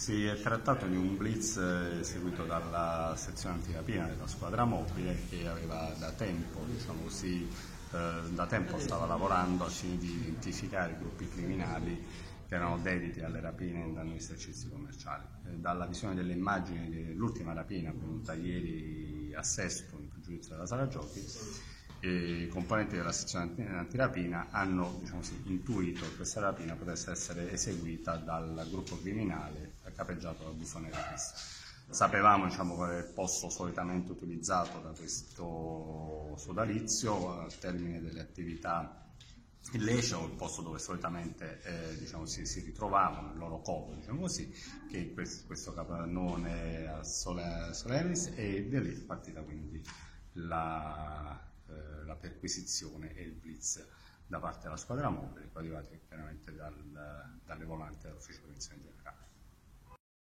Si è trattato di un blitz eseguito dalla sezione antirapina della squadra mobile che aveva da tempo, diciamo così, da tempo stava lavorando al fine di identificare i gruppi criminali che erano dediti alle rapine in danno di esercizi commerciali. Dalla visione delle immagini dell'ultima rapina avvenuta ieri a Sesto, in giudizio della sala giochi, i componenti della sezione antirapina hanno, diciamo così, intuito che questa rapina potesse essere eseguita dal gruppo criminale capeggiato dal buffone rapista. Sapevamo, diciamo, qual è il posto solitamente utilizzato da questo sodalizio al termine delle attività illecite, il posto dove solitamente diciamo, si ritrovavano il loro covo, diciamo così, che è questo capannone a Soleris, e da lì è partita quindi la perquisizione e il blitz da parte della squadra mobile, arrivati chiaramente dalle volanti dell'ufficio di prevenzione generale.